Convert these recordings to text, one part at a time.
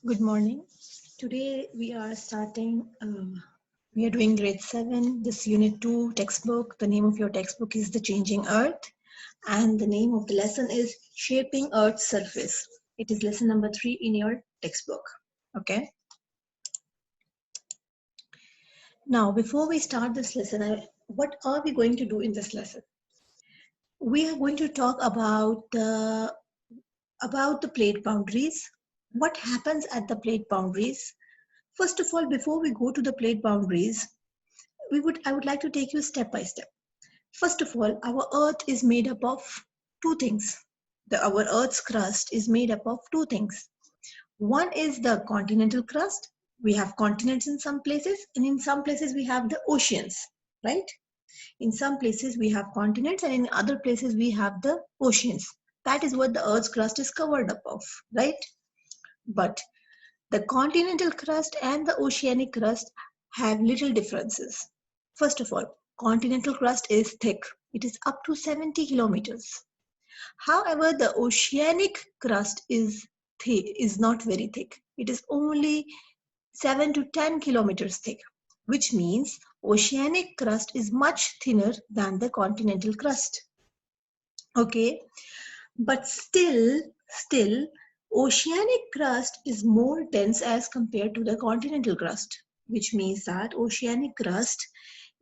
Good morning. Today we are starting, we are doing grade 7, this unit 2 textbook. The name of your textbook is The Changing Earth and the name of the lesson is Shaping Earth's Surface. It is lesson number 3 in your textbook. Okay. Now, before we start this lesson, what are we going to do in this lesson? We are going to talk about the plate boundaries. What happens at the plate boundaries? First of all, before we go to the plate boundaries, I would like to take you step by step. First of all, our Earth is made up of two things. Our Earth's crust is made up of two things. One is the continental crust. We have continents in some places, and in some places we have the oceans, right? In some places we have continents, and in other places we have the oceans. That is what the Earth's crust is covered up of, right? But the continental crust and the oceanic crust have little differences. First of all, continental crust is thick. It is up to 70 kilometers. However, the oceanic crust is not very thick. It is only 7 to 10 kilometers thick, which means oceanic crust is much thinner than the continental crust. Okay, but still, oceanic crust is more dense as compared to the continental crust, which means that oceanic crust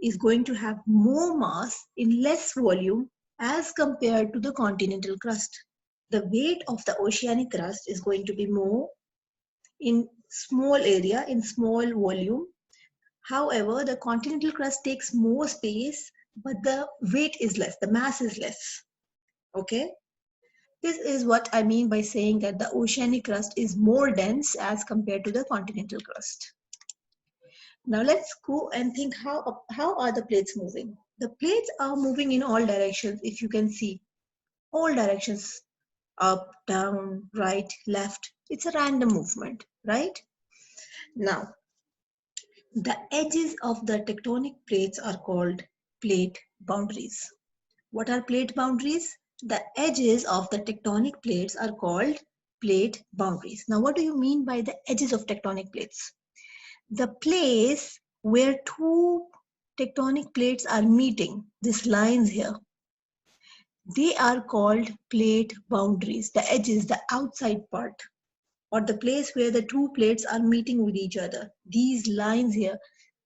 is going to have more mass in less volume as compared to the continental crust. The weight of the oceanic crust is going to be more in small area, in small volume. However, the continental crust takes more space, but the weight is less, the mass is less. Okay. This is what I mean by saying that the oceanic crust is more dense as compared to the continental crust. Now let's go and think how are the plates moving? The plates are moving in all directions, if you can see. All directions, up, down, right, left. It's a random movement, right? Now, the edges of the tectonic plates are called plate boundaries. What are plate boundaries? The edges of the tectonic plates are called plate boundaries. Now, what do you mean by the edges of tectonic plates? The place where two tectonic plates are meeting, these lines here, they are called plate boundaries. The edges, the outside part, or the place where the two plates are meeting with each other. These lines here,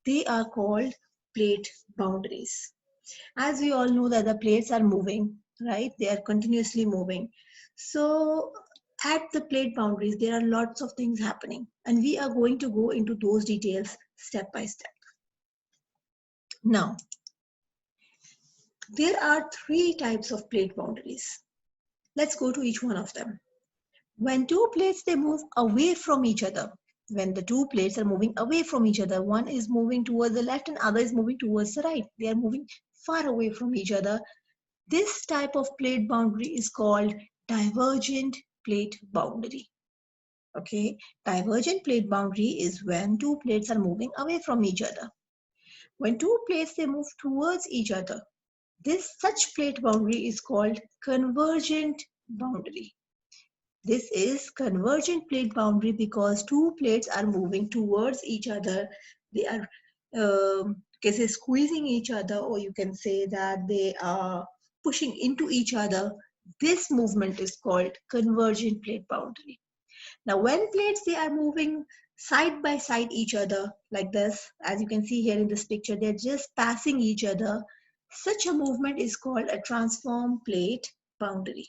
they are called plate boundaries. As we all know that the plates are moving, right? They are continuously moving. So at the plate boundaries, there are lots of things happening, and we are going to go into those details step by step. Now, there are three types of plate boundaries. Let's go to each one of them. When two plates, they move away from each other. When the two plates are moving away from each other, one is moving towards the left and other is moving towards the right. They are moving far away from each other. This type of plate boundary is called divergent plate boundary. Okay, divergent plate boundary is when two plates are moving away from each other. When two plates, they move towards each other, such plate boundary is called convergent boundary. This is convergent plate boundary because two plates are moving towards each other. They are say squeezing each other, or you can say that they are pushing into each other. This movement is called convergent plate boundary. Now, when plates, they are moving side by side each other like this, as you can see here in this picture, they're just passing each other. Such a movement is called a transform plate boundary.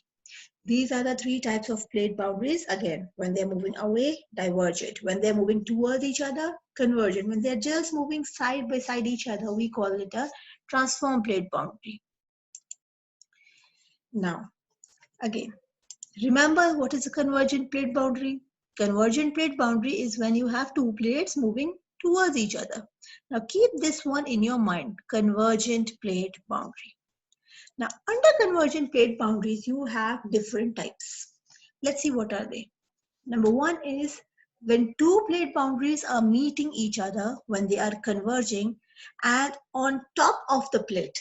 These are the three types of plate boundaries. Again, when they're moving away, divergent. When they're moving towards each other, convergent. When they're just moving side by side each other, we call it a transform plate boundary. Now, again, remember what is a convergent plate boundary? Convergent plate boundary is when you have two plates moving towards each other. Now, keep this one in your mind, convergent plate boundary. Now, under convergent plate boundaries, you have different types. Let's see what are they. Number one is when two plate boundaries are meeting each other, when they are converging, and on top of the plate,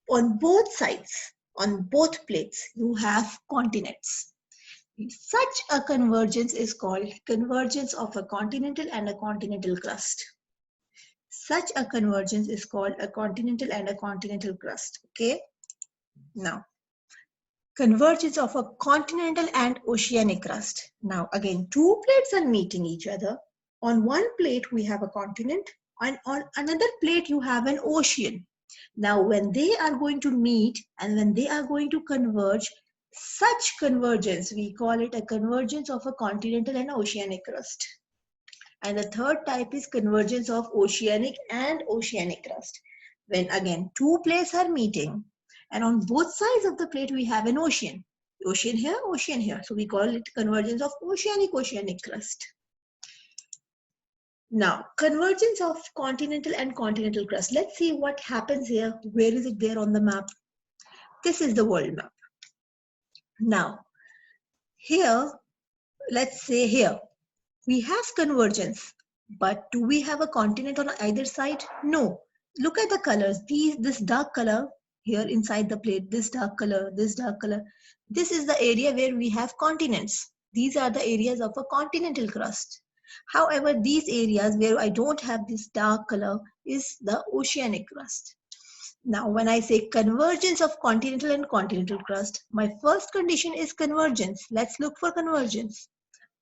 on both sides, on both plates, you have continents. Such a convergence is called convergence of a continental and a continental crust. Such a convergence is called a continental and a continental crust. Okay. Now, convergence of a continental and oceanic crust. Now, again, two plates are meeting each other. On one plate, we have a continent, and on another plate, you have an ocean. Now, when they are going to meet and when they are going to converge, such convergence, we call it a convergence of a continental and oceanic crust. And the third type is convergence of oceanic and oceanic crust. When again, two plates are meeting and on both sides of the plate we have an ocean. Ocean here, ocean here. So we call it convergence of oceanic crust. Now, convergence of continental and continental crust. Let's see what happens here. Where is it there on the map? This is the world map. Now, here, let's say here, we have convergence, but do we have a continent on either side? No. Look at the colors. This dark color here inside the plate, this dark color, this dark color. This is the area where we have continents. These are the areas of a continental crust. However, these areas where I don't have this dark color is the oceanic crust. Now, when I say convergence of continental and continental crust, my first condition is convergence. Let's look for convergence.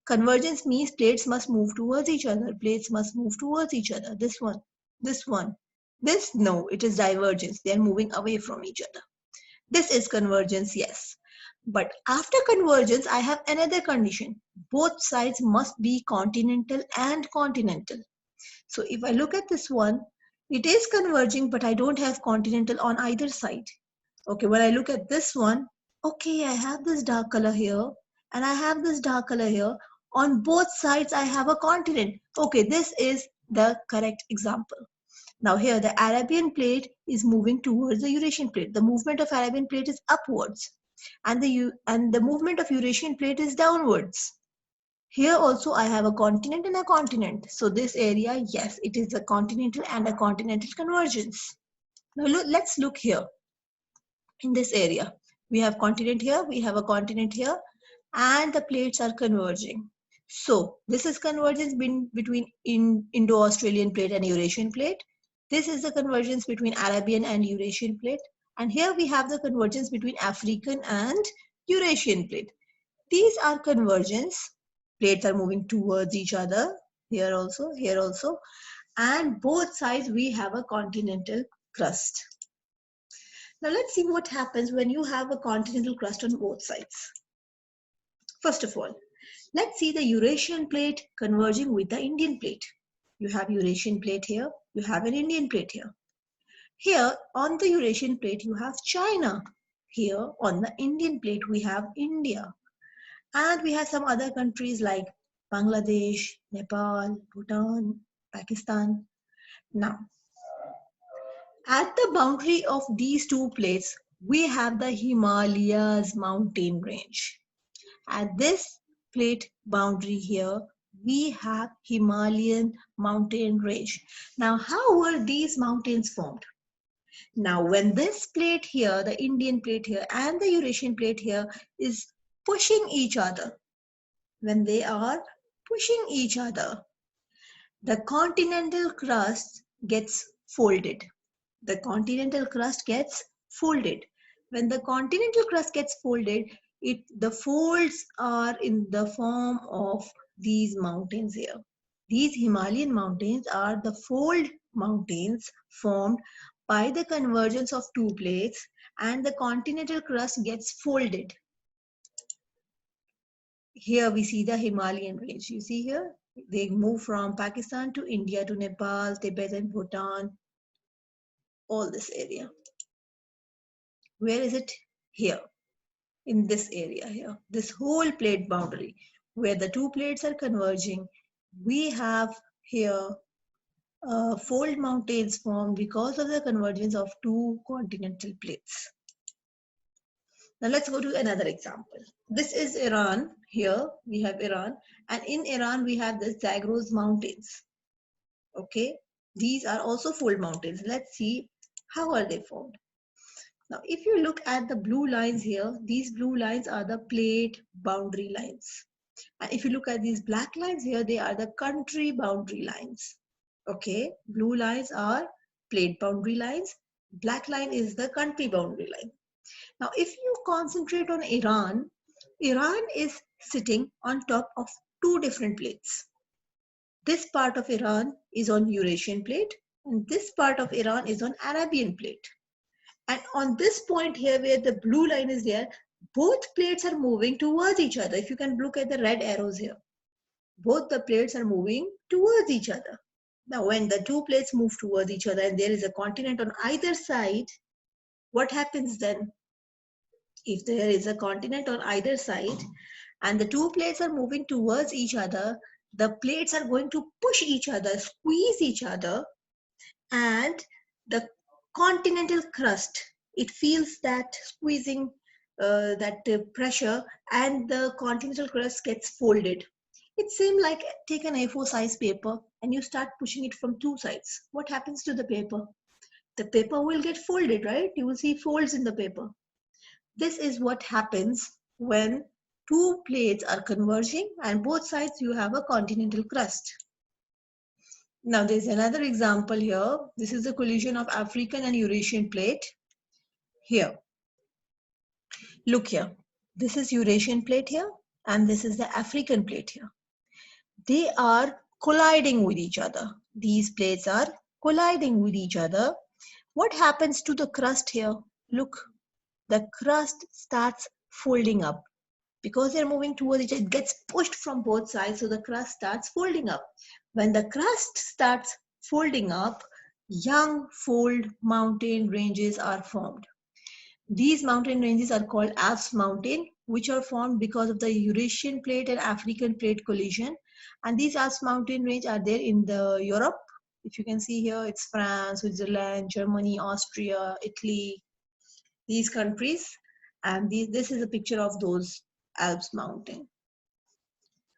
Convergence means plates must move towards each other. Plates must move towards each other. This one, this one. This, no, it is divergence. They are moving away from each other. This is convergence, yes. But after convergence, I have another condition. Both sides must be continental and continental. So if I look at this one, it is converging, but I don't have continental on either side. Okay, when I look at this one, okay, I have this dark color here and I have this dark color here. On both sides, I have a continent. Okay, this is the correct example. Now here, the Arabian plate is moving towards the Eurasian plate. The movement of Arabian plate is upwards and the movement of Eurasian plate is downwards. Here also I have a continent and a continent. So this area, yes, it is a continental and a continental convergence. Now let's look here. In this area, we have continent here, we have a continent here, and the plates are converging. So this is convergence between Indo-Australian plate and Eurasian plate. This is the convergence between Arabian and Eurasian plate. And here we have the convergence between African and Eurasian plate. These are convergence. Plates are moving towards each other, here also, and both sides we have a continental crust. Now let's see what happens when you have a continental crust on both sides. First of all, let's see the Eurasian plate converging with the Indian plate. You have Eurasian plate here, you have an Indian plate here. Here on the Eurasian plate you have China. Here on the Indian plate we have India. And we have some other countries like Bangladesh, Nepal, Bhutan, Pakistan. Now, at the boundary of these two plates, we have the Himalayas mountain range. At this plate boundary here, we have Himalayan mountain range. Now, how were these mountains formed? Now, when this plate here, the Indian plate here and the Eurasian plate here is pushing each other, when they are pushing each other, the continental crust gets folded. The continental crust gets folded. When the continental crust gets folded, the folds are in the form of these mountains here. These Himalayan mountains are the fold mountains formed by the convergence of two plates, and the continental crust gets folded. Here we see the Himalayan range. You see here, they move from Pakistan to India to Nepal, Tibet and Bhutan, all this area. Where is it? Here, in this area here, this whole plate boundary where the two plates are converging, we have here fold mountains formed because of the convergence of two continental plates. Now let's go to another example. This is Iran. Here we have Iran, and in Iran we have the Zagros mountains. Okay, these are also fold mountains. Let's see how are they formed. Now, if you look at the blue lines here, these blue lines are the plate boundary lines. And if you look at these black lines here, they are the country boundary lines. Okay, blue lines are plate boundary lines. Black line is the country boundary line. Now, if you concentrate on Iran, Iran is sitting on top of two different plates. This part of Iran is on Eurasian plate, and this part of Iran is on Arabian plate. And on this point here where the blue line is there, both plates are moving towards each other. If you can look at the red arrows here, both the plates are moving towards each other. Now, when the two plates move towards each other and there is a continent on either side, what happens then? If there is a continent on either side and the two plates are moving towards each other, the plates are going to push each other, squeeze each other, and the continental crust, it feels that squeezing, that pressure, and the continental crust gets folded. It seems like take an A4 size paper and you start pushing it from two sides. What happens to the paper? The paper will get folded, right? You will see folds in the paper. This is what happens when two plates are converging and both sides you have a continental crust. Now there's another example here. This is the collision of African and Eurasian plate. Here, look here. This is Eurasian plate here and this is the African plate here. They are colliding with each other. These plates are colliding with each other. What happens to the crust here? Look, the crust starts folding up. Because they're moving towards each other, it gets pushed from both sides, so the crust starts folding up. When the crust starts folding up, young fold mountain ranges are formed. These mountain ranges are called Alps mountain, which are formed because of the Eurasian plate and African plate collision. And these Alps mountain range are there in the Europe. If you can see here, it's France, Switzerland, Germany, Austria, Italy, these countries. And this is a picture of those Alps mountain.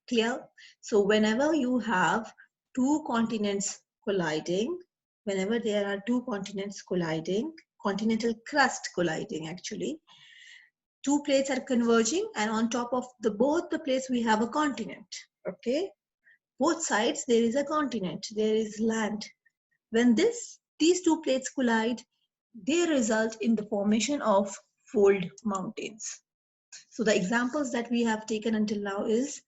Clear? So whenever you have two continents colliding, whenever there are two continents colliding, continental crust colliding actually, two plates are converging and on top of both the plates we have a continent. Okay? Both sides there is a continent, there is land. When these two plates collide, they result in the formation of fold mountains. So the examples that we have taken until now is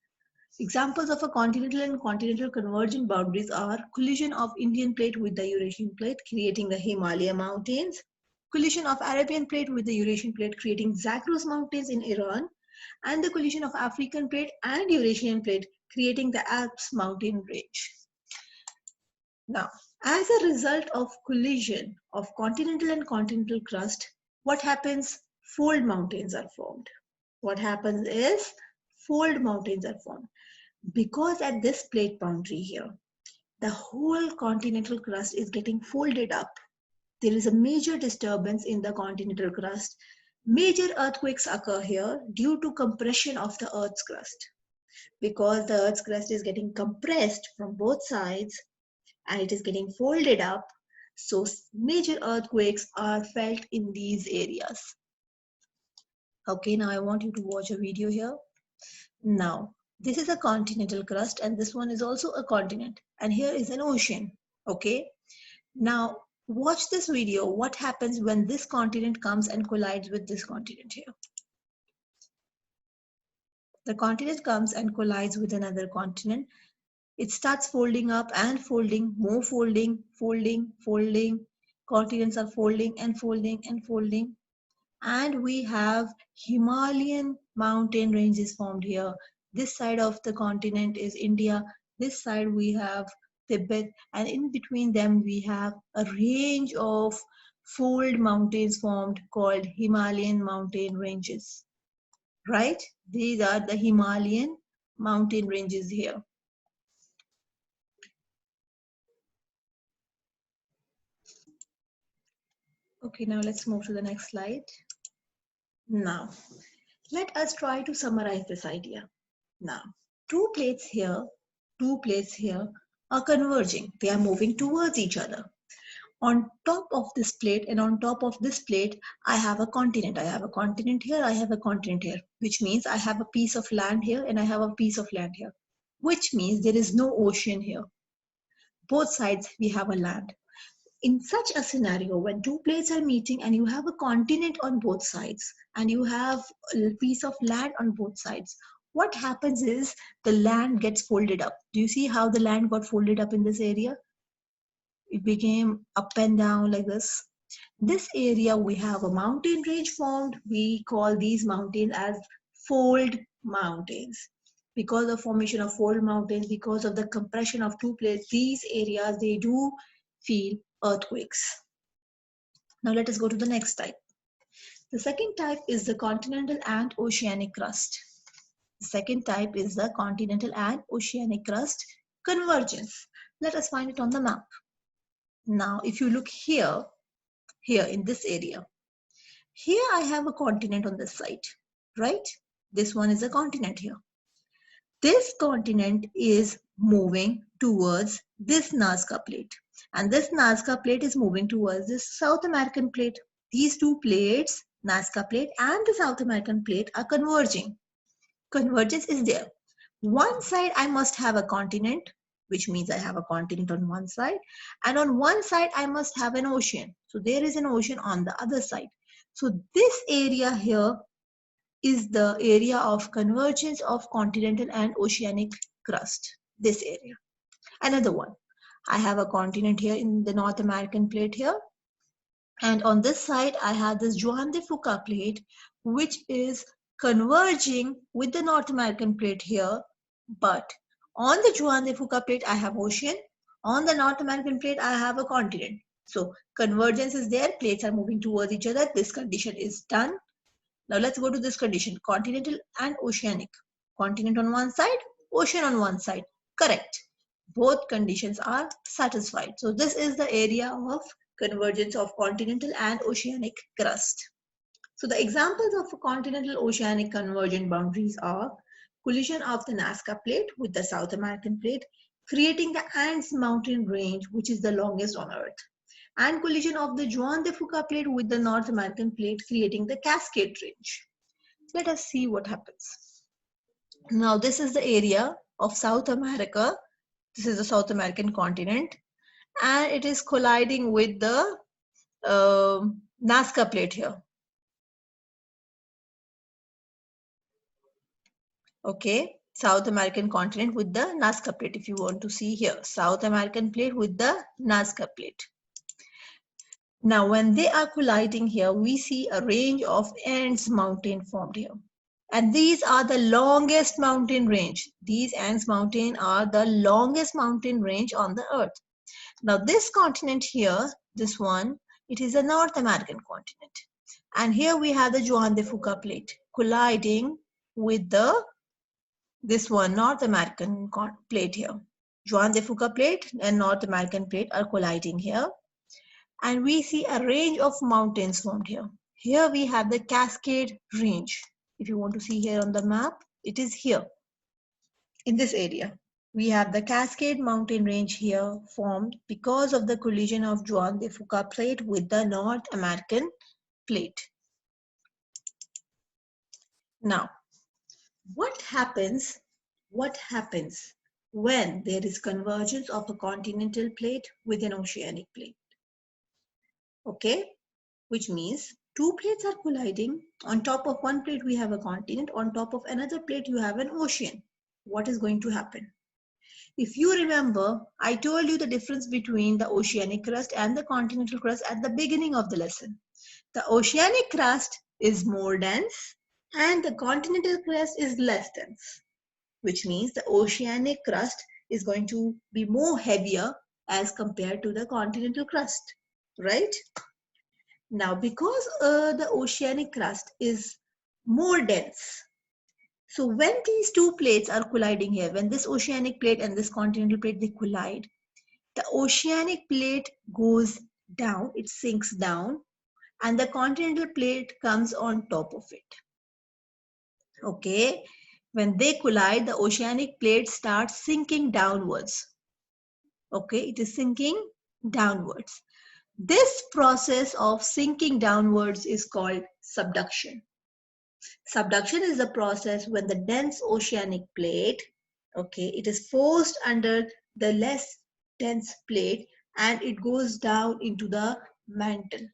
examples of a continental and continental convergent boundaries are collision of Indian plate with the Eurasian plate, creating the Himalaya mountains, collision of Arabian plate with the Eurasian plate, creating Zagros mountains in Iran, and the collision of African plate and Eurasian plate, creating the Alps mountain range. Now, as a result of collision of continental and continental crust, what happens? Fold mountains are formed. What happens is fold mountains are formed. Because at this plate boundary here, the whole continental crust is getting folded up. There is a major disturbance in the continental crust. Major earthquakes occur here due to compression of the Earth's crust. Because the Earth's crust is getting compressed from both sides and it is getting folded up, so major earthquakes are felt in these areas. Okay, now I want you to watch a video here. Now, this is a continental crust and this one is also a continent and here is an ocean. Okay, now watch this video. What happens when this continent comes and collides with this continent here? The continent comes and collides with another continent. It starts folding up and folding, more folding, folding, folding. Continents are folding and folding and folding. And we have Himalayan mountain ranges formed here. This side of the continent is India. This side we have Tibet. And in between them we have a range of fold mountains formed called Himalayan mountain ranges. Right? These are the Himalayan mountain ranges here. Okay, now let's move to the next slide. Now, let us try to summarize this idea. Now, two plates here are converging. They are moving towards each other. On top of this plate and on top of this plate, I have a continent. I have a continent here, I have a continent here, which means I have a piece of land here and I have a piece of land here, which means there is no ocean here. Both sides we have a land. In such a scenario, when two plates are meeting and you have a continent on both sides and you have a piece of land on both sides, what happens is the land gets folded up. Do you see how the land got folded up in this area? It became up and down like this. This area, we have a mountain range formed. We call these mountains as fold mountains. Because of formation of fold mountains, because of the compression of two plates, these areas, they do feel earthquakes. Now let us go to the next type. The second type is the continental and oceanic crust. The second type is the continental and oceanic crust convergence. Let us find it on the map. Now, if you look here in this area, here I have a continent on this side, right? This one is a continent here. This continent is moving towards this Nazca plate, and this Nazca plate is moving towards this South American plate. These two plates, Nazca plate and the South American plate, are converging. Convergence is there. One side I must have a continent, which means I have a continent on one side, and on one side I must have an ocean. So there is an ocean on the other side. So this area here is the area of convergence of continental and oceanic crust. This area. Another one. I have a continent here in the North American plate here. And on this side, I have this Juan de Fuca plate, which is converging with the North American plate here. But on the Juan de Fuca plate, I have ocean. On the North American plate, I have a continent. So convergence is there. Plates are moving towards each other. This condition is done. Now let's go to this condition, continental and oceanic. Continent on one side, ocean on one side. Correct. Both conditions are satisfied. So this is the area of convergence of continental and oceanic crust. So the examples of continental oceanic convergent boundaries are collision of the Nazca plate with the South American plate, creating the Andes mountain range, which is the longest on Earth, and collision of the Juan de Fuca plate with the North American plate, creating the Cascade Range. Let us see what happens. Now this is the area of South America. This is the South American continent, and it is colliding with the Nazca plate here. Okay, South American continent with the Nazca plate. If you want to see here, South American plate with the Nazca plate. Now, when they are colliding here, we see a range of Andes mountain formed here. And these are the longest mountain range. These Andes mountain are the longest mountain range on the earth. Now, this continent here, this one, it is a North American continent. And here we have the Juan de Fuca plate colliding with this one, North American plate here. Juan de Fuca plate and North American plate are colliding here. And we see a range of mountains formed here. Here we have the Cascade Range. If you want to see here on the map, it is here in this area. We have the Cascade Mountain Range here formed because of the collision of Juan de Fuca plate with the North American plate. Now, what happens when there is convergence of a continental plate with an oceanic plate? Okay, which means two plates are colliding. On top of one plate we have a continent, on top of another plate you have an ocean. What is going to happen? If you remember, I told you the difference between the oceanic crust and the continental crust at the beginning of the lesson. The oceanic crust is more dense and the continental crust is less dense, which means the oceanic crust is going to be more heavier as compared to the continental crust, right? Now, because the oceanic crust is more dense, so when these two plates are colliding here, when this oceanic plate and this continental plate, they collide, the oceanic plate goes down, it sinks down, and the continental plate comes on top of it. Okay, when they collide, the oceanic plate starts sinking downwards. Okay, it is sinking downwards. This process of sinking downwards is called subduction. Subduction is the process when the dense oceanic plate, okay, it is forced under the less dense plate and it goes down into the mantle.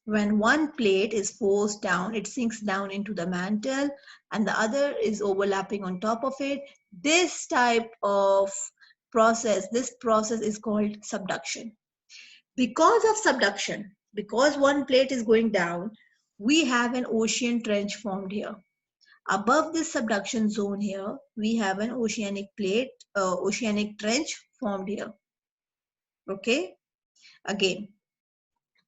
When one plate is forced down, it sinks down into the mantle and the other is overlapping on top of it. This type of process, this process is called subduction. Because of subduction, because one plate is going down, we have an ocean trench formed here. Above this subduction zone here, we have an oceanic plate, oceanic trench formed here. Okay, again,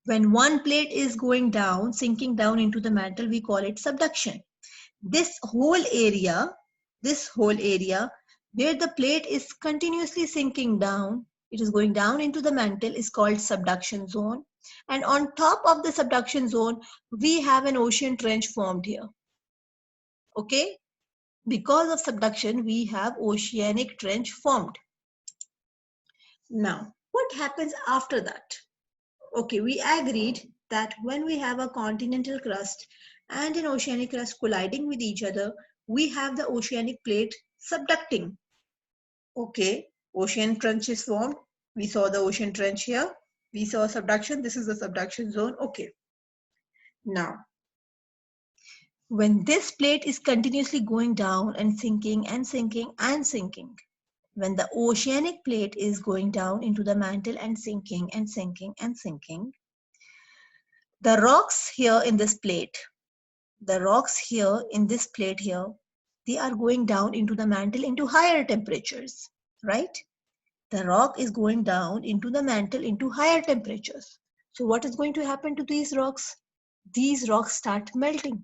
when one plate is going down, sinking down into the mantle, we call it subduction. This whole area where the plate is continuously sinking down, it is going down into the mantle, is called subduction zone. And on top of the subduction zone, we have an ocean trench formed here. Okay, because of subduction, we have oceanic trench formed. Now, what happens after that? Okay, we agreed that when we have a continental crust and an oceanic crust colliding with each other, we have the oceanic plate subducting. Okay, ocean trench is formed. We saw the ocean trench here. We saw subduction. This is the subduction zone. Okay. Now, when this plate is continuously going down and sinking and sinking and sinking, when the oceanic plate is going down into the mantle and sinking and sinking and sinking, the rocks here in this plate, the rocks here in this plate here, they are going down into the mantle into higher temperatures, right? The rock is going down into the mantle into higher temperatures. So what is going to happen to these rocks? These rocks start melting.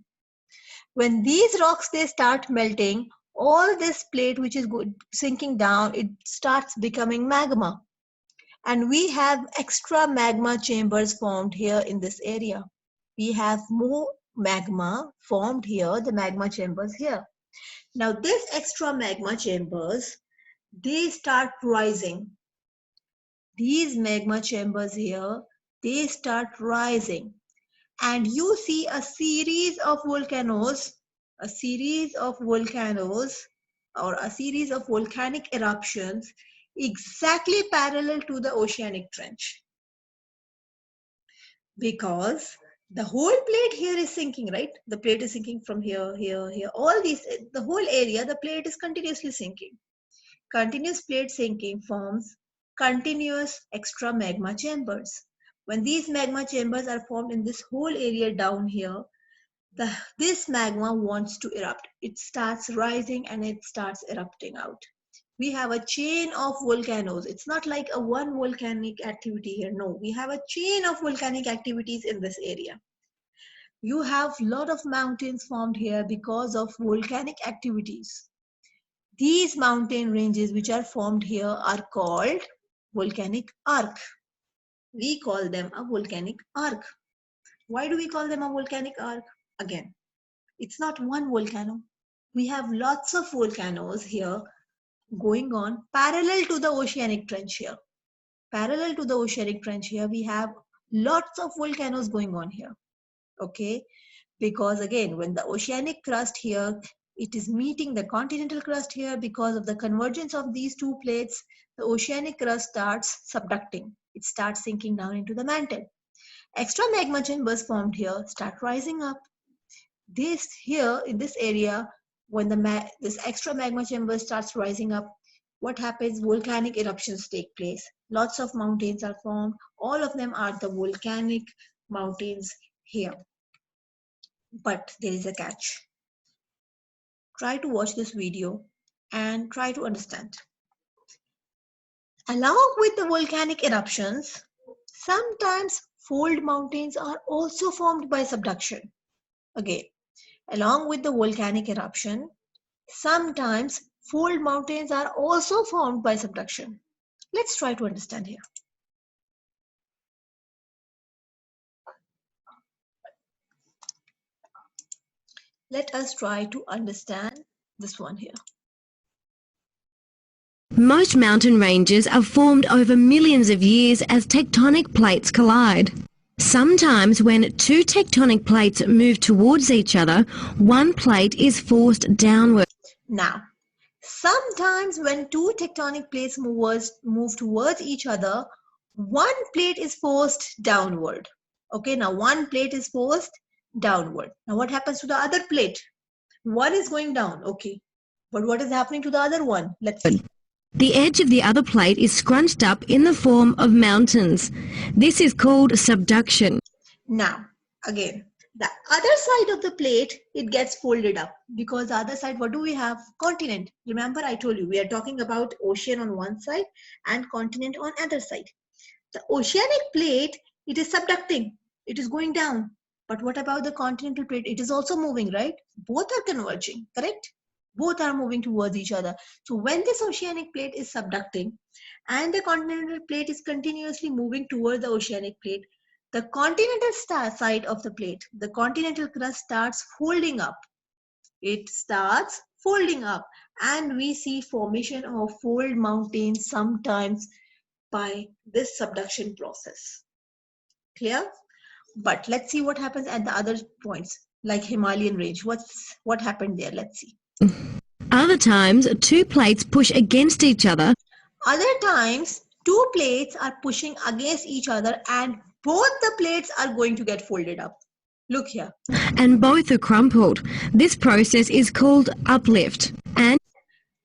When these rocks, they start melting, all this plate which is sinking down, it starts becoming magma. And we have extra magma chambers formed here in this area. We have more magma formed here, the magma chambers here. Now this extra magma chambers, they start rising. These magma chambers here, they start rising. And you see a series of volcanoes, a series of volcanoes or a series of volcanic eruptions exactly parallel to the oceanic trench. Because the whole plate here is sinking, right? The plate is sinking from here, here, here. All these, the whole area, the plate is continuously sinking. Continuous plate sinking forms continuous extra magma chambers. When these magma chambers are formed in this whole area down here, this magma wants to erupt. It starts rising and it starts erupting out. We have a chain of volcanoes. It's not like a one volcanic activity here. No, we have a chain of volcanic activities in this area. You have a lot of mountains formed here because of volcanic activities. These mountain ranges which are formed here are called volcanic arc. We call them a volcanic arc. Why do we call them a volcanic arc? Again, it's not one volcano. We have lots of volcanoes here going on parallel to the oceanic trench here. Parallel to the oceanic trench here, we have lots of volcanoes going on here. Okay, because again, when the oceanic crust here, it is meeting the continental crust here, because of the convergence of these two plates, the oceanic crust starts subducting. It starts sinking down into the mantle. Extra magma chambers formed here start rising up. This here in this area, when this extra magma chamber starts rising up, what happens? Volcanic eruptions take place. Lots of mountains are formed. All of them are the volcanic mountains here. But there is a catch. Try to watch this video and try to understand. Along with the volcanic eruptions, sometimes fold mountains are also formed by subduction. Again, along with the volcanic eruption, sometimes fold mountains are also formed by subduction. Let's try to understand here. Let us try to understand this one here. Most mountain ranges are formed over millions of years as tectonic plates collide. Sometimes when two tectonic plates move towards each other, one plate is forced downward. Now, sometimes when two tectonic plates move towards each other, one plate is forced downward. Okay, now one plate is forced downward. Now what happens to the other plate? One is going down, okay. But what is happening to the other one? Let's see. The edge of the other plate is scrunched up in the form of mountains. This is called subduction. Now, again, the other side of the plate, it gets folded up because the other side, what do we have? Continent. Remember, I told you, we are talking about ocean on one side and continent on other side. The oceanic plate, it is subducting. It is going down. But what about the continental plate? It is also moving, right? Both are converging, correct? Both are moving towards each other. So when this oceanic plate is subducting and the continental plate is continuously moving towards the oceanic plate, the continental side of the plate, the continental crust starts folding up. It starts folding up and we see formation of fold mountains sometimes by this subduction process. Clear? But let's see what happens at the other points, like Himalayan range. What happened there? Let's see. Other times, two plates push against each other. Other times, two plates are pushing against each other and both the plates are going to get folded up. Look here. And both are crumpled. This process is called uplift. And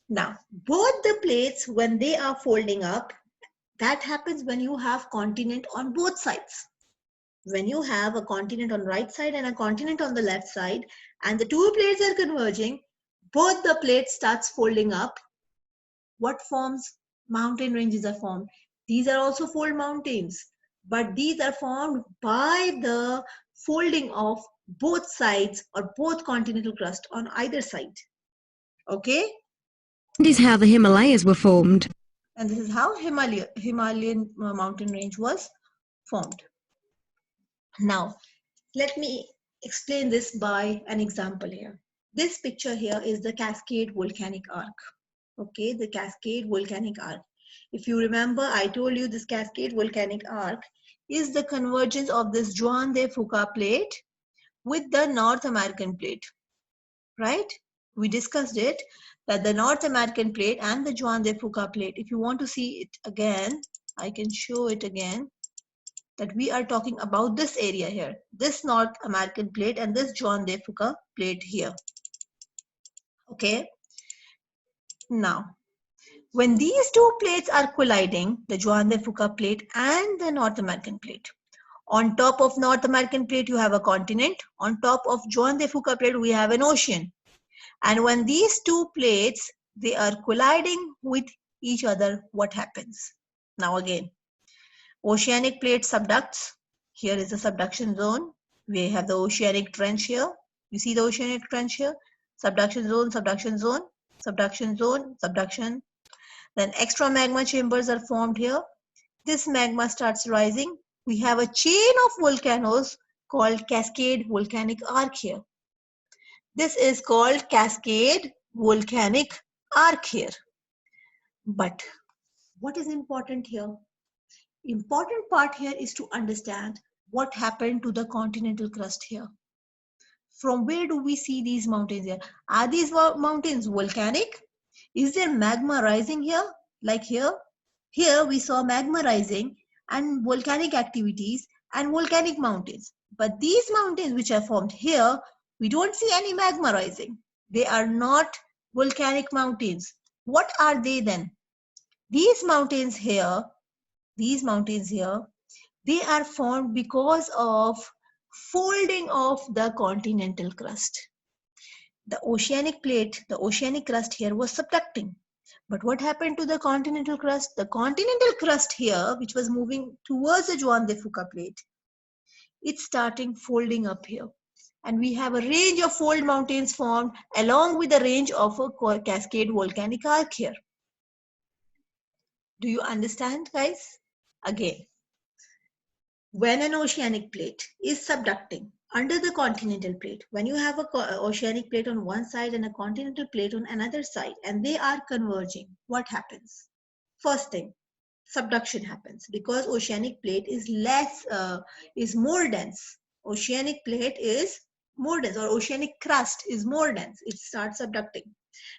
now, both the plates, when they are folding up, that happens when you have continent on both sides. When you have a continent on right side and a continent on the left side, and the two plates are converging, both the plates starts folding up. What forms? Mountain ranges are formed. These are also fold mountains, but these are formed by the folding of both sides or both continental crust on either side. Okay? this is how the Himalayas were formed. And this is how Himalayan mountain range was formed. Now, let me explain this by an example here. This picture here is the Cascade Volcanic Arc. Okay, the Cascade Volcanic Arc. If you remember, I told you this Cascade Volcanic Arc is the convergence of this Juan de Fuca plate with the North American plate, right? We discussed it, that the North American plate and the Juan de Fuca plate, if you want to see it again, I can show it again, that we are talking about this area here, this North American plate and this Juan de Fuca plate here. Okay. Now, when these two plates are colliding, the Juan de Fuca plate and the North American plate, on top of North American plate, you have a continent. On top of Juan de Fuca plate, we have an ocean. And when these two plates, they are colliding with each other, what happens? Now again, oceanic plate subducts. Here is the subduction zone. We have the oceanic trench here. You see the oceanic trench here? Subduction zone, subduction zone, subduction zone, subduction. Then extra magma chambers are formed here. This magma starts rising. We have a chain of volcanoes called Cascade Volcanic Arc here. This is called Cascade Volcanic Arc here. But what is important here? Important part here is to understand what happened to the continental crust here. From where do we see these mountains here? Are these mountains volcanic? Is there magma rising here? Like here? Here we saw magma rising and volcanic activities and volcanic mountains. But these mountains which are formed here, we don't see any magma rising. They are not volcanic mountains. What are they then? These mountains here, they are formed because of folding of the continental crust. The oceanic plate, the oceanic crust here was subducting. But what happened to the continental crust? The continental crust here, which was moving towards the Juan de Fuca plate, it's starting folding up here. And we have a range of fold mountains formed along with the range of a Cascade Volcanic Arc here. Do you understand, guys? Again, when an oceanic plate is subducting, Under the continental plate, when you have a oceanic plate on one side and a continental plate on another side, and they are converging, what happens? First thing, subduction happens because oceanic plate is more dense. Oceanic plate is more dense, or oceanic crust is more dense. It starts subducting.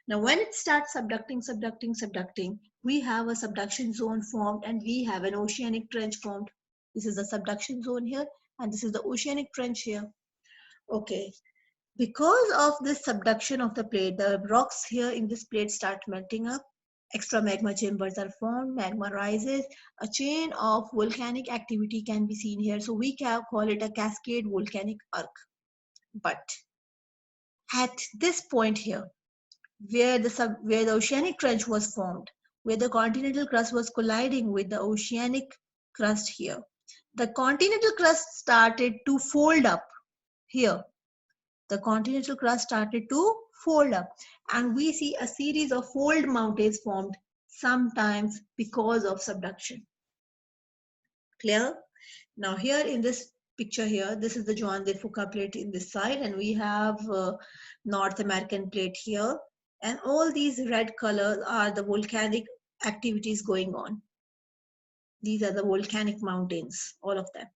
Now, when it starts subducting, we have a subduction zone formed and we have an oceanic trench formed. This is the subduction zone here, and this is the oceanic trench here. Okay, because of this subduction of the plate, the rocks here in this plate start melting up. Extra magma chambers are formed, magma rises, a chain of volcanic activity can be seen here. So we can call it a cascade volcanic arc. But at this point here, where the oceanic trench was formed, where the continental crust was colliding with the oceanic crust here, the continental crust started to fold up here. The continental crust started to fold up, and we see a series of fold mountains formed sometimes because of subduction. Clear? Now here in this picture here, this is the Juan de Fuca plate in this side, and we have North American plate here, and all these red colors are the volcanic activities going on. These are the volcanic mountains, all of them,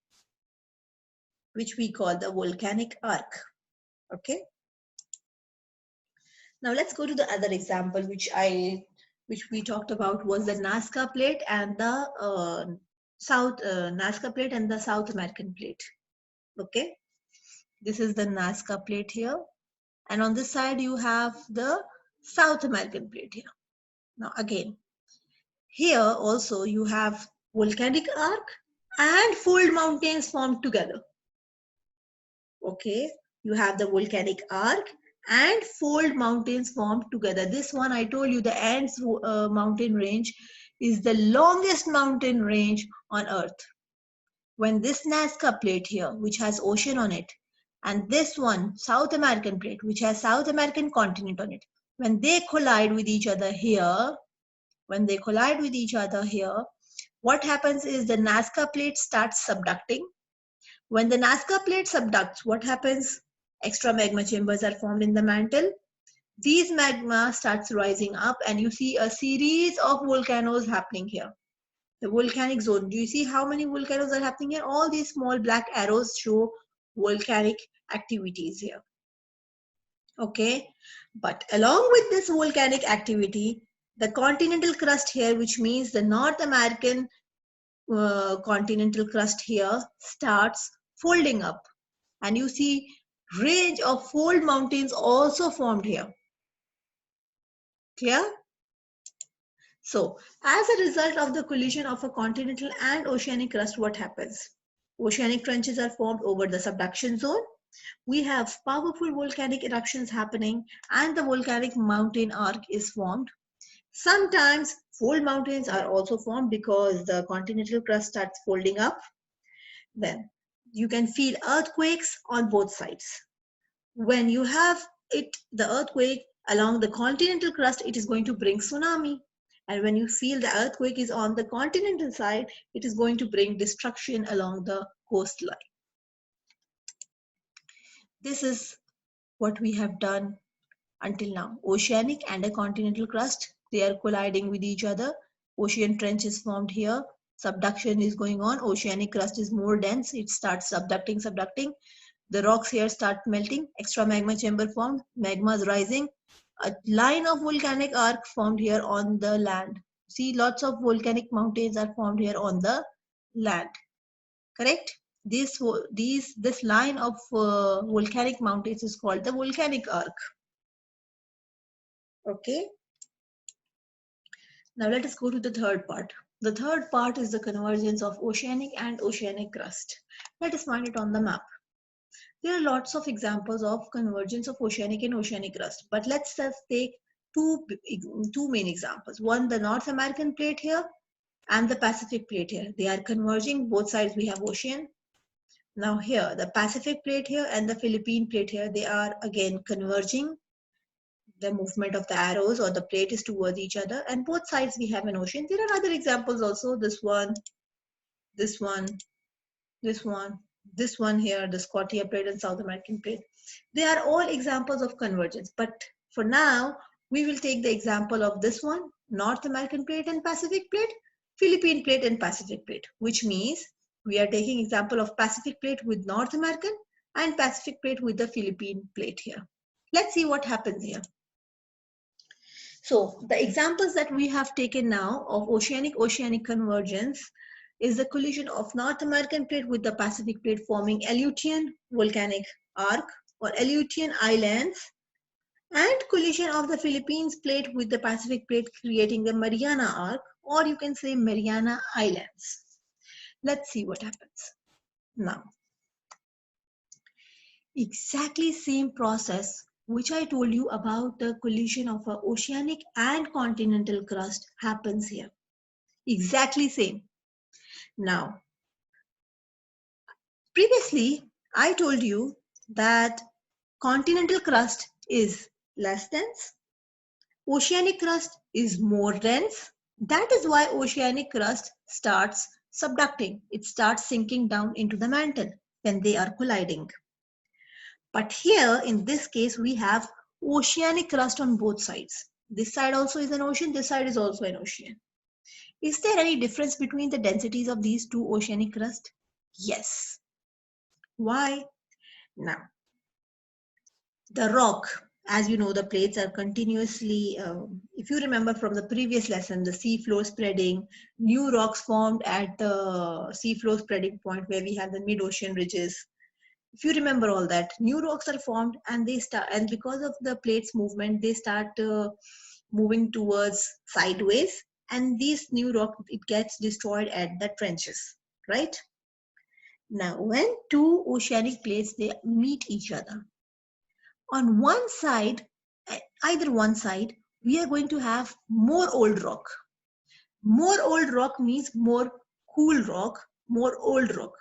which we call the volcanic arc. Okay. Now let's go to the other example, which we talked about was the Nazca plate and the Nazca plate and the South American plate. Okay, this is the Nazca plate here, and on this side you have the South American plate here. Now again, here also you have volcanic arc and fold mountains formed together. Okay, you have the volcanic arc and fold mountains formed together. This one I told you, the Andes mountain range is the longest mountain range on earth. When this Nazca plate here, which has ocean on it, and this one, South American plate, which has South American continent on it, when they collide with each other here, what happens is the Nazca plate starts subducting. When the Nazca plate subducts, what happens? Extra magma chambers are formed in the mantle. These magma starts rising up, and you see a series of volcanoes happening here. The volcanic zone. Do you see how many volcanoes are happening here? All these small black arrows show volcanic activities here. Okay, but along with this volcanic activity, the continental crust here, which means the North American continental crust here, starts folding up, and you see range of fold mountains also formed here. Clear? So as a result of the collision of a continental and oceanic crust, what happens? Oceanic trenches are formed over the subduction zone. We have powerful volcanic eruptions happening, and the volcanic mountain arc is formed. Sometimes fold mountains are also formed because the continental crust starts folding up. Then you can feel earthquakes on both sides. When you have the earthquake along the continental crust, it is going to bring tsunami. And when you feel the earthquake is on the continental side, it is going to bring destruction along the coastline. This is what we have done until now. Oceanic and a continental crust, they are colliding with each other. Ocean trench is formed here. Subduction is going on. Oceanic crust is more dense. It starts subducting. The rocks here start melting. Extra magma chamber formed. Magma is rising. A line of volcanic arc formed here on the land. See, lots of volcanic mountains are formed here on the land. Correct? This line of volcanic mountains is called the volcanic arc. Okay. Now let us go to the third part. The third part is the convergence of oceanic and oceanic crust. Let us find it on the map. There are lots of examples of convergence of oceanic and oceanic crust, but let's just take two main examples. One, the North American plate here and the Pacific plate here. They are converging. Both sides we have ocean. Now here, the Pacific plate here and the Philippine plate here, they are again converging. The movement of the arrows or the plate is towards each other, and both sides we have an ocean. There are other examples also. This one, this one here, the Scotia Plate and South American Plate. They are all examples of convergence. But for now, we will take the example of this one, North American Plate and Pacific Plate, Philippine Plate and Pacific Plate, which means we are taking example of Pacific Plate with North American and Pacific Plate with the Philippine Plate here. Let's see what happens here. So the examples that we have taken now of oceanic convergence is the collision of North American Plate with the Pacific Plate forming Aleutian volcanic arc or Aleutian Islands, and collision of the Philippines Plate with the Pacific Plate creating the Mariana Arc, or you can say Mariana Islands. Let's see what happens now. Exactly same process which I told you about the collision of an oceanic and continental crust happens here. Exactly same. Now, previously I told you that continental crust is less dense, oceanic crust is more dense. That is why oceanic crust starts subducting. It starts sinking down into the mantle when they are colliding. But here in this case, we have oceanic crust on both sides. This side also is an ocean, this side is also an ocean. Is there any difference between the densities of these two oceanic crust? Yes. Why? Now, the rock, as you know, the plates are continuously, if you remember from the previous lesson, the seafloor spreading, new rocks formed at the seafloor spreading point where we have the mid-ocean ridges. If you remember all that, new rocks are formed and they start, and because of the plates movement, they start moving towards sideways, and these new rock, it gets destroyed at the trenches, right? Now, when two oceanic plates, they meet each other, on one side, either one side, we are going to have more old rock. More old rock means more cool rock, more old rock.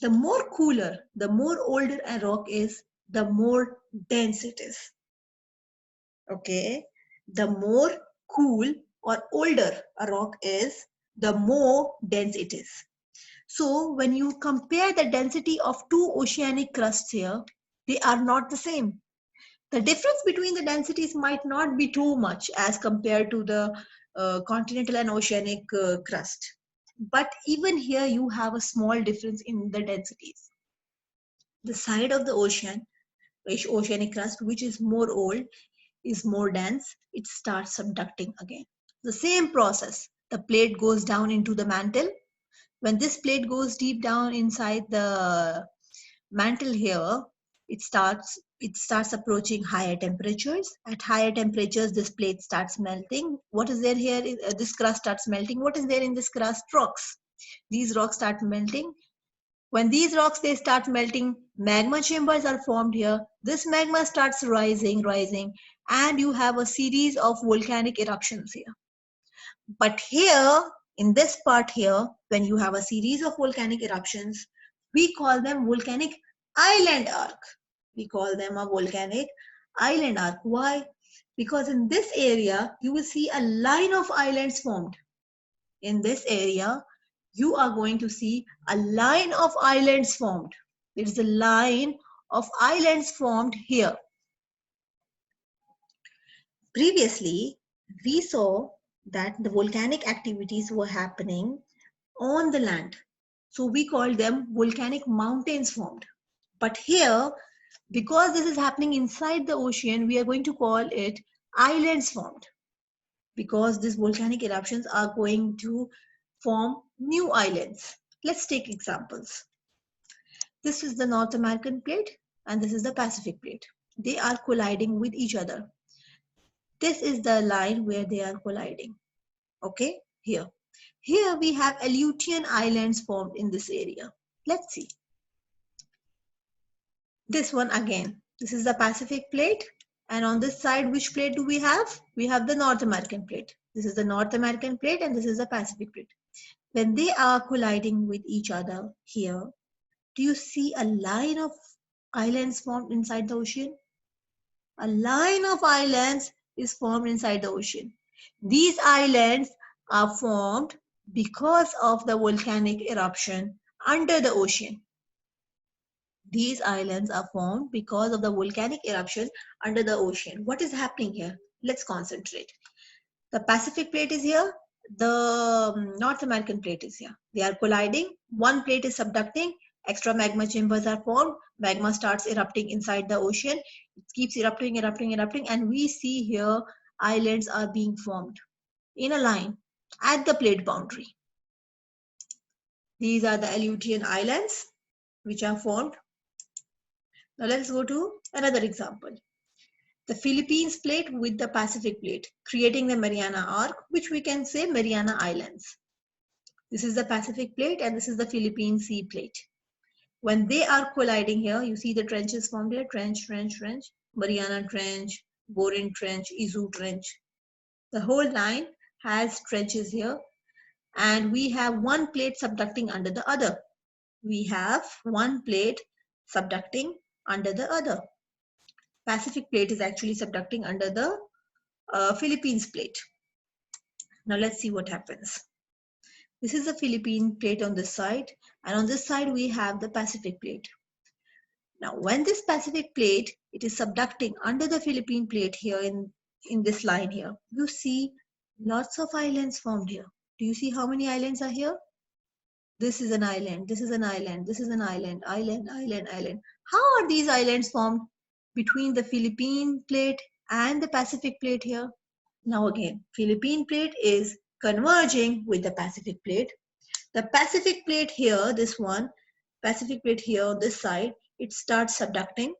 The more cooler, the more older a rock is, the more dense it is. Okay, the more cool or older a rock is, the more dense it is. So when you compare the density of two oceanic crusts here, they are not the same. The difference between the densities might not be too much as compared to the continental and oceanic crust. But even here you have a small difference in the densities. The side of the oceanic crust, which is more old, is more dense, it starts subducting again. The same process, the plate goes down into the mantle. When this plate goes deep down inside the mantle here, it starts approaching higher temperatures. At higher temperatures, this plate starts melting. What is there here? This crust starts melting. What is there in this crust? Rocks. These rocks start melting. When these rocks, they start melting, magma chambers are formed here. This magma starts rising, and you have a series of volcanic eruptions here. But here, in this part here, when you have a series of volcanic eruptions, we call them volcanic island arc. We call them a volcanic island arc. Why? Because in this area, you will see a line of islands formed. In this area, you are going to see a line of islands formed. There is a line of islands formed here. Previously, we saw that the volcanic activities were happening on the land. So we called them volcanic mountains formed. But here, because this is happening inside the ocean, we are going to call it islands formed. Because these volcanic eruptions are going to form new islands. Let's take examples. This is the North American plate and this is the Pacific plate. They are colliding with each other. This is the line where they are colliding. Okay, here. Here we have Aleutian Islands formed in this area. Let's see. This one again. This is the Pacific plate. And on this side, which plate do we have? We have the North American plate. This is the North American plate and this is the Pacific plate. When they are colliding with each other here, do you see a line of islands formed inside the ocean? A line of islands is formed inside the ocean. These islands are formed because of the volcanic eruption under the ocean. These islands are formed because of the volcanic eruption under the ocean. What is happening here? Let's concentrate. The Pacific plate is here. The North American plate is here. They are colliding. One plate is subducting. Extra magma chambers are formed. Magma starts erupting inside the ocean. It keeps erupting, and we see here islands are being formed in a line at the plate boundary. These are the Aleutian Islands which are formed. Now let's go to another example. The Philippines plate with the Pacific plate, creating the Mariana Arc, which we can say Mariana Islands. This is the Pacific plate and this is the Philippine Sea plate. When they are colliding here, you see the trenches formed here, trench, Mariana Trench, Borin Trench, Izu Trench. The whole line has trenches here, and we have one plate subducting under the other. We have one plate subducting under the other. Pacific plate is actually subducting under the Philippines plate. Now let's see what happens. This is the Philippine plate on this side, and on this side we have the Pacific plate. Now when this Pacific plate, it is subducting under the Philippine plate here in this line here, you see lots of islands formed here. Do you see how many islands are here? This is an island, this is an island, this is an island, island. How are these islands formed between the Philippine plate and the Pacific plate here? Now again, Philippine plate is converging with the Pacific plate. The Pacific plate here, this one, Pacific plate here on this side, it starts subducting.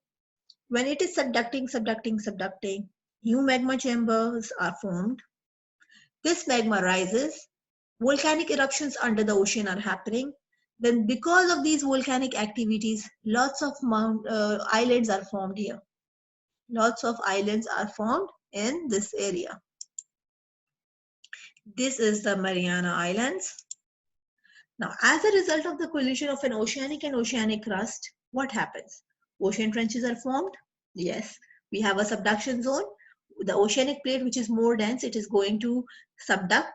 When it is subducting, new magma chambers are formed. This magma rises. Volcanic eruptions under the ocean are happening. Then because of these volcanic activities, lots of islands are formed here. Lots of islands are formed in this area. This is the Mariana Islands. Now, as a result of the collision of an oceanic and oceanic crust, what happens? Ocean trenches are formed. Yes, we have a subduction zone. The oceanic plate, which is more dense, it is going to subduct.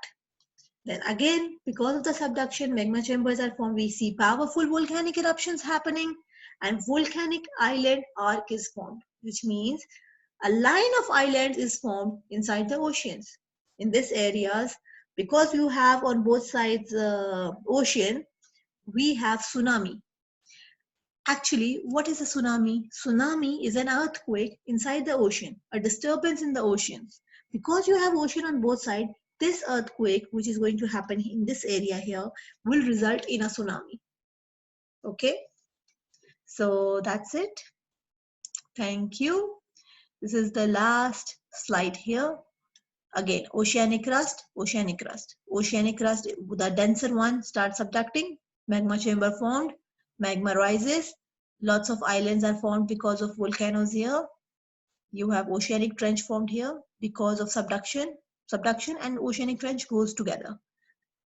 Then again, because of the subduction, magma chambers are formed. We see powerful volcanic eruptions happening, and volcanic island arc is formed, which means a line of islands is formed inside the oceans. In these areas, because you have on both sides ocean, we have tsunami. Actually, what is a tsunami? Tsunami is an earthquake inside the ocean, a disturbance in the oceans. Because you have ocean on both sides, this earthquake, which is going to happen in this area here, will result in a tsunami. Okay, so that's it. Thank you. This is the last slide here. Again, oceanic crust, oceanic crust. Oceanic crust, the denser one starts subducting, magma chamber formed, magma rises, lots of islands are formed because of volcanoes here. You have oceanic trench formed here because of subduction and oceanic trench goes together.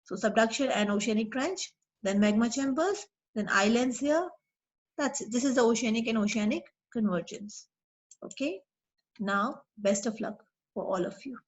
So subduction and oceanic trench, then magma chambers, then islands here. That's it. This is the oceanic and oceanic convergence. Okay. Now, best of luck for all of you.